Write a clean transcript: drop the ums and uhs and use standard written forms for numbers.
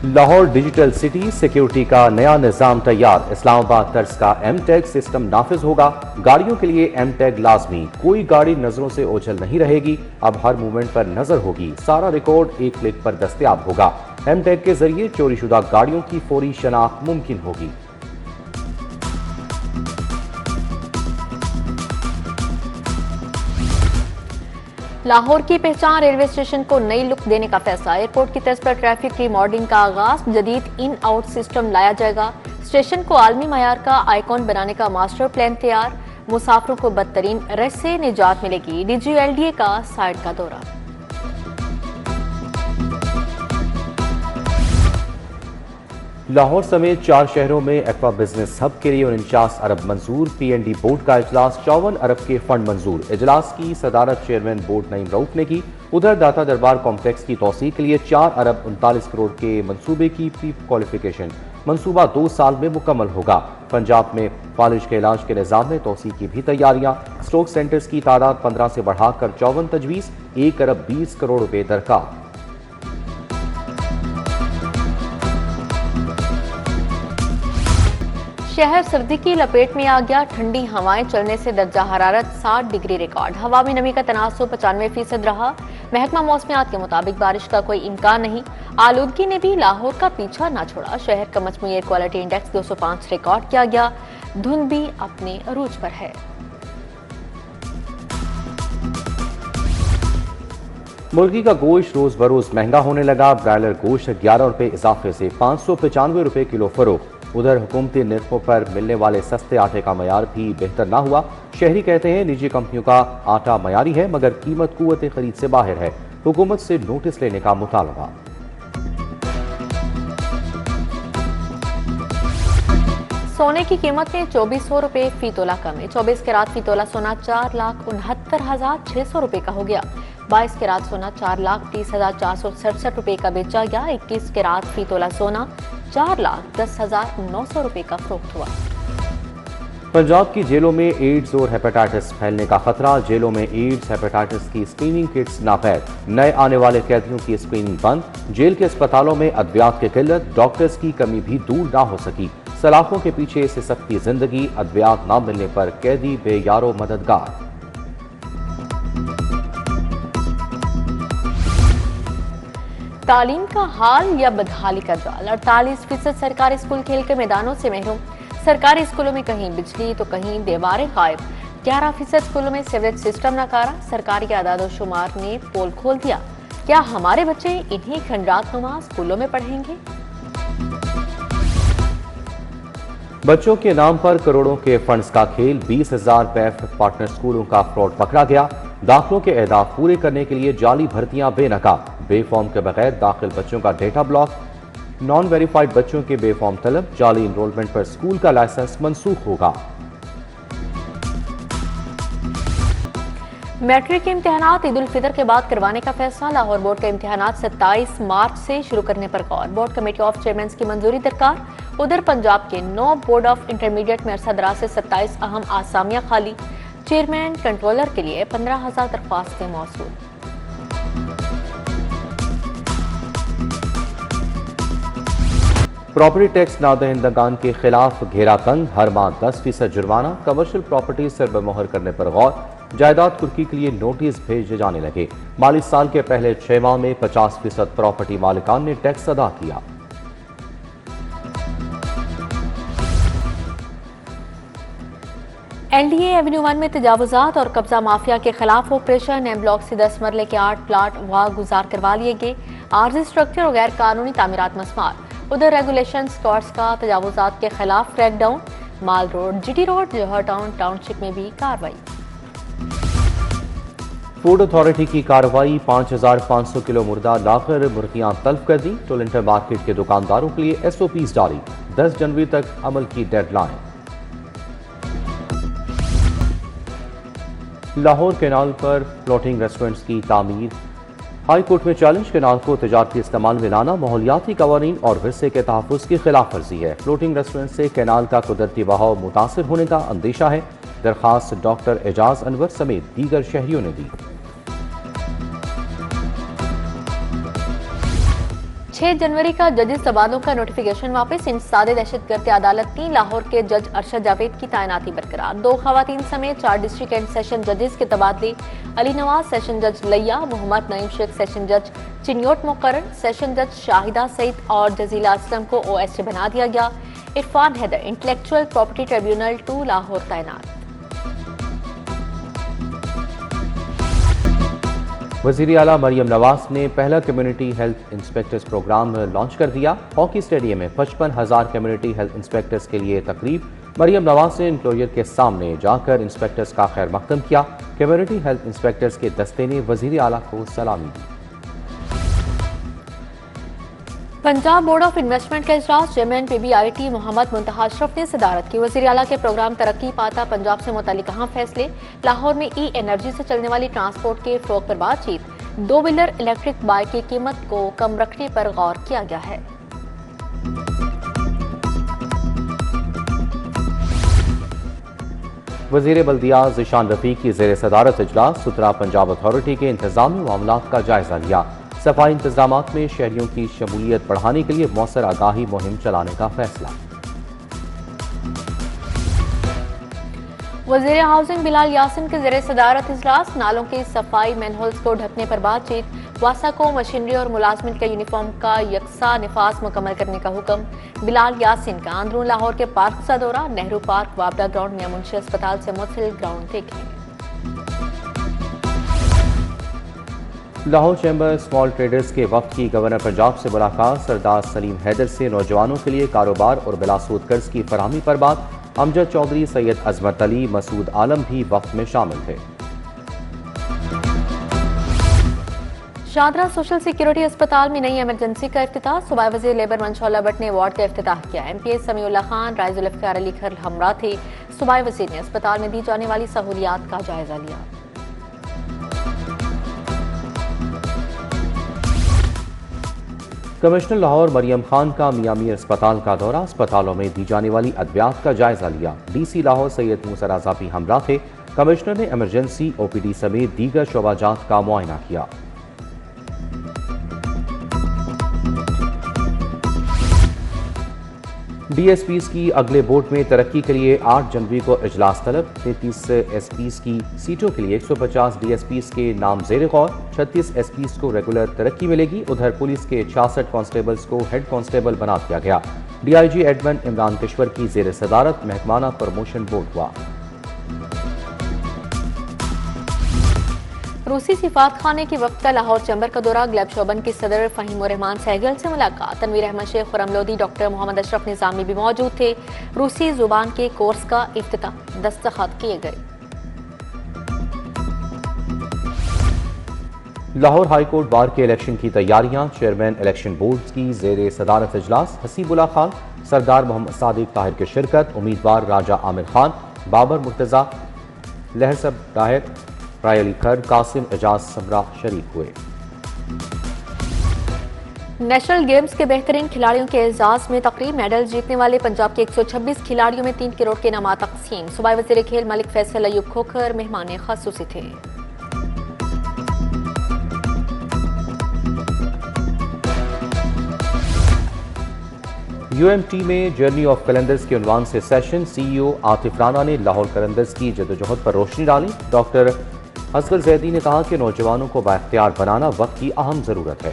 Lahore digital city security का नया निज़ाम तैयार। इस्लामाबाद तर्ज का एम-टैग सिस्टम नाफिज होगा। गाड़ियों के लिए एम-टैग लाजमी। कोई गाड़ी नजरों से ओझल नहीं रहेगी। अब हर मूवमेंट पर नजर होगी। सारा रिकॉर्ड एक क्लिक पर दस्तयाब होगा। एम-टैग के जरिए चोरीशुदा गाड़ियों की फौरी शनाख्त मुमकिन होगी। लाहौर की पहचान रेलवे स्टेशन को नई लुक देने का फैसला। एयरपोर्ट की तर्ज पर ट्रैफिक रीमॉडलिंग का आगाज। जदीद इन आउट सिस्टम लाया जाएगा। स्टेशन को आलमी मयार का आइकॉन बनाने का मास्टर प्लान तैयार। मुसाफिरों को बदतरीन रश से निजात मिलेगी। DGLDA का साइट का दौरा। लाहौर समेत 4 शहरों में एक्वा बिजनेस हब के लिए 49 अरब मंजूर। PND बोर्ड का इजलास। 54 अरब के फंड मंजूर। इजलास की सदारत चेयरमैन बोर्ड नईम रऊफ ने की। उधर दाता दरबार कॉम्प्लेक्स की तोसी के लिए 4 अरब 39 करोड़ के मंसूबे की प्री क्वालिफिकेशन। मंसूबा 2 साल में मुकम्मल होगा। पंजाब में फालिज के इलाज के निजाम में तोसी की भी तैयारियां। स्ट्रोक सेंटर्स की तादाद 15 से बढ़ाकर 54 तजवीज़। 1 अरब 20 करोड़ रुपए दरकार। शहर सर्दी की लपेट में आ गया। ठंडी हवाएं चलने से दर्जा हरारत 60 डिग्री रिकॉर्ड। हवा में नमी का तनासुब 95% रहा। महकमा मौसमियात के मुताबिक बारिश का कोई इम्कान नहीं। आलूदगी ने भी लाहौर का पीछा ना छोड़ा। शहर का मजमूई एयर क्वालिटी इंडेक्स 205 रिकॉर्ड किया गया। धुंध भी अपने अरूज पर है। मुर्गी का गोश्त रोज बरोज महंगा होने लगा। ब्रायलर गोश्त 11 रुपए इजाफे से 595 रुपए किलो फरोख्त। उधर हुकूमती निर्खों पर मिलने वाले सस्ते आटे का मयार भी बेहतर ना हुआ। शहरी कहते हैं निजी कंपनियों का आटा मयारी है मगर कीमत कुव्वत खरीद से बाहर है। हुकूमत से नोटिस लेने का मुतालबा। सोने की कीमत में 2400 रुपए फी तोला कम है। 24 कैरात फी तोला सोना 4,69,600 रुपए का हो गया। 22 कैरात सोना 4,30,467 रुपए का बेचा गया। 21 कैरात फी तोला सोना 4,10,900 रुपए का फरोख्त हुआ। पंजाब की जेलों में एड्स और हेपेटाइटिस फैलने का खतरा। जेलों में एड्स हेपेटाइटिस की स्क्रीनिंग किट्स नापैद। नए आने वाले कैदियों की स्क्रीनिंग बंद। जेल के अस्पतालों में अद्वियात की किल्लत। डॉक्टर्स की कमी भी दूर ना हो सकी। सलाखों के पीछे से सख्ती जिंदगी। अद्वियात ना मिलने पर कैदी बेयारो मददगार। तालीम का हाल या बदहाली का जाल। 48% सरकारी स्कूल खेल के मैदानों से महरूम। सरकारी स्कूलों में कहीं बिजली तो कहीं दीवारें गायब। 11% स्कूलों में सीवरेज सिस्टम नाकारा। सरकारी आदाद शुमार ने पोल खोल दिया। क्या हमारे बच्चे इन्हीं खंडरात नुमा स्कूलों में पढ़ेंगे? बच्चों के नाम पर करोड़ों के फंड्स का खेल। 20,000 पैफ पार्टनर स्कूलों का फ्रॉड पकड़ा गया। दाखिलों के अहदाफ पूरे करने के लिए जाली भर्तियां बेनकाब। बेफॉर्म के बगैर दाखिल बच्चों का डेटा ब्लॉक। नॉन वेरीफाइड बच्चों के बेफॉर्म तलब। जाली इनरोलमेंट पर स्कूल का लाइसेंस मनसूख होगा। मैट्रिक के इम्तिहानात ईद उल फितर के बाद करवाने का फैसला। लाहौर बोर्ड का इम्तिहानात 27 मार्च से शुरू करने पर गौर। बोर्ड कमेटी ऑफ चेयरमैन की मंजूरी दरकार। उधर पंजाब के 9 बोर्ड ऑफ इंटरमीडिएट में अरसा दराज से 27 अहम आसामियां खाली। चेयरमैन कंट्रोलर के लिए 15,000 दरख्वास्तें मौसूल। प्रॉपर्टी टैक्स नादहिंदगान के खिलाफ घेरा तंग। हर माह 10% जुर्माना। कमर्शियल प्रॉपर्टी सरबमोहर करने पर गौर। जायदाद कुर्की के लिए नोटिस भेजे जाने लगे। माली साल के पहले 6 माह में 50% प्रॉपर्टी मालिकान ने टैक्स अदा किया। LDA एवेन्यू 1 में तजावुजात और कब्जा माफिया के खिलाफ ऑपरेशन। एम ब्लॉक से 10 मरले के 8 प्लाट गुजार करवा लिए गए। आर्जी स्ट्रक्चर और गैर कानूनी तामीरात मस्मार। उधर रेगुलेशन स्कॉट्स का तजावुजात के खिलाफ क्रैकडाउन। माल रोड, GT रोड, जौहर टाउन टाउनशिप में भी कार्रवाई। फूड अथॉरिटी की कार्रवाई। 5,500 किलो मुर्दा लाकर मुर्गियां तल्फ कर दी। टोलेंटर मार्केट के दुकानदारों के लिए SOPs जारी। 10 जनवरी तक अमल की डेडलाइन। लाहौर कैनाल पर फ्लोटिंग रेस्टोरेंट्स की तामीर। हाई कोर्ट में चैलेंज। कैनाल को तिजारती इस्तेमाल में लाना माहौलियाती कवानीन और विरसे के तहफ़्फ़ुज़ की खिलाफ वर्जी है। फ्लोटिंग रेस्टोरेंट से कैनाल का कुदरती बहाव मुतासर होने का अंदेशा है। दरखास्त डॉक्टर एजाज अनवर समेत दीगर शहरियों ने दी। 6 जनवरी का जजेस तबादलों का नोटिफिकेशन वापस। इंसदाद दहशतगर्द अदालत 3 लाहौर के जज अरशद जावेद की तैनाती बरकरार। 2 खवातीन समेत 4 डिस्ट्रिक्ट एंड सेशन जजेस के तबादले। अली नवाज सेशन जज लिया, मोहम्मद नईम शेख सेशन जज चिन्योट मुकर्रर, सेशन जज शाहिदा सईद और जजीला असलम को OSD बना दिया गया। Irfan Haider intellectual property tribunal 2 Lahore तैनात। वज़ीर आला मरियम नवाज ने पहला community health inspectors program launch कर दिया। हॉकी स्टेडियम में 55,000 कम्युनिटी हेल्थ इंस्पेक्टर्स के लिए तकरीब। मरियम नवाज ने एम्प्लॉयर के सामने जाकर इंस्पेक्टर्स का खैर मकदम किया। कम्युनिटी हेल्थ इंस्पेक्टर्स के दस्ते ने वज़ीर आला को सलामी दी। पंजाब बोर्ड ऑफ इन्वेस्टमेंट के इजलास चेयरमैन PBIT मोहम्मद मुंतहा अशरफ ने सदारत की। वज़ीर आला के प्रोग्राम तरक्की पाता पंजाब से मुतालिक अहम फैसले। लाहौर में E-एनर्जी से चलने वाली ट्रांसपोर्ट के फ़रोग़ पर बातचीत। 2 व्हीलर इलेक्ट्रिक बाइक की कीमत को कम रखने पर गौर किया गया है। वज़ीर बल्दिया ज़ीशान रफ़ीक की ज़ेर सदारत इजलास सुथरा पंजाब अथॉरिटी के इंतजामी मामलात का जायजा लिया। सफाई इंतजामात में शहरियों की शमूलियत बढ़ाने के लिए मौसर आगाही मुहिम चलाने का फैसला। वज़ीर हाउसिंग बिलाल यासिन के ज़ेर सदारत इजलास। नालों की सफाई, मैनहोल्स को ढकने पर बातचीत। वासा को मशीनरी और मुलाजमिन के यूनिफॉर्म का यकसा निफास मुकम्मल करने का हुक्म। बिलाल यासिन का अंदरून लाहौर के पार्क का दौरा। नेहरू पार्क, वाबड़ा ग्राउंड, मियां मुंशी अस्पताल से मुतसिल ग्राउंड देखें। लाहौर चैम्बर स्मॉल ट्रेडर्स के वफ्द की गवर्नर पंजाब से मुलाकात। सरदार सलीम हैदर से नौजवानों के लिए कारोबार और बिलासूद कर्ज की फराहमी पर बात। अमजद चौधरी, सैयद अजमत अली, मसूद आलम भी वफ्द में शामिल थे। शादरा सोशल सिक्योरिटी अस्पताल में नई इमरजेंसी का इफ्तिताह। सूबाई वज़ीर लेबर मंशौला भट्ट ने वार्ड का इफ्तिताह किया। MP समीउल्लाह खान, राइजुल इफ्तिखार अली खर हमरा थे। सूबाई वज़ीर ने अस्पताल में दी जाने वाली सहूलियात का जायजा लिया। कमिश्नर लाहौर मरियम खान का मियां मीर अस्पताल का दौरा। अस्पतालों में दी जाने वाली अद्वियात का जायजा लिया। DC लाहौर सैयद मूसा रज़ा भी हमरा थे। कमिश्नर ने इमरजेंसी, OPD समेत दीगर शोबाजात का मुआयना किया। DSPs की अगले बोर्ड में तरक्की के लिए 8 जनवरी को इजलास तलब। 33 SPs की सीटों के लिए 150 DSPs के नाम ज़ेर गौर। 36 SPs को रेगुलर तरक्की मिलेगी। उधर पुलिस के 66 कांस्टेबल्स को हेड कांस्टेबल बना दिया गया। DIG एडमन इमरान किश्वर की ज़ेर सदारत महकमाना प्रमोशन बोर्ड हुआ। रूसी सिफात खाने की वक्त का लाहौर चैम्बर का दौरा। ग्लब शोबन की सदर फ़हीम रहमान सहगल से मुलाकात। तनवीर अहमद शेख, खुर्रम लोधी, डॉक्टर मोहम्मद अशरफ निज़ामी भी मौजूद थे। रूसी जुबान के कोर्स का इफ्तिताह, दस्तखत किए गए। लाहौर हाईकोर्ट बार के इलेक्शन की तैयारियां। चेयरमैन इलेक्शन बोर्ड की ज़ेर सदारत इजलास। हसीबुल्लाह खान, सरदार मोहम्मद सादिक ताहिर की शिरकत। उम्मीदवार राजा आमिर खान, बाबर मुर्तज़ा, लहरसब ताहिर, राय अली खर, कासिम एजाज समरा शरीक हुए। नेशनल गेम्स के बेहतरीन खिलाड़ियों के एजाज में तकरीब। मेडल जीतने वाले पंजाब के 126 खिलाड़ियों में 3 करोड़ के इनामात तकसीम। सूबाई वज़ीर खेल मलिक फैसल अयूब खोखर मेहमान ख़ुसूसी थे। UMT में जर्नी ऑफ कलंदर्स के उन्वान से सेशन। CEO आतिफ राना ने लाहौर कलंदर्स की जदोजहद पर रोशनी डाली। डॉक्टर असगर जैदी ने कहा कि नौजवानों को बाइख्तियार बनाना वक्त की अहम ज़रूरत है।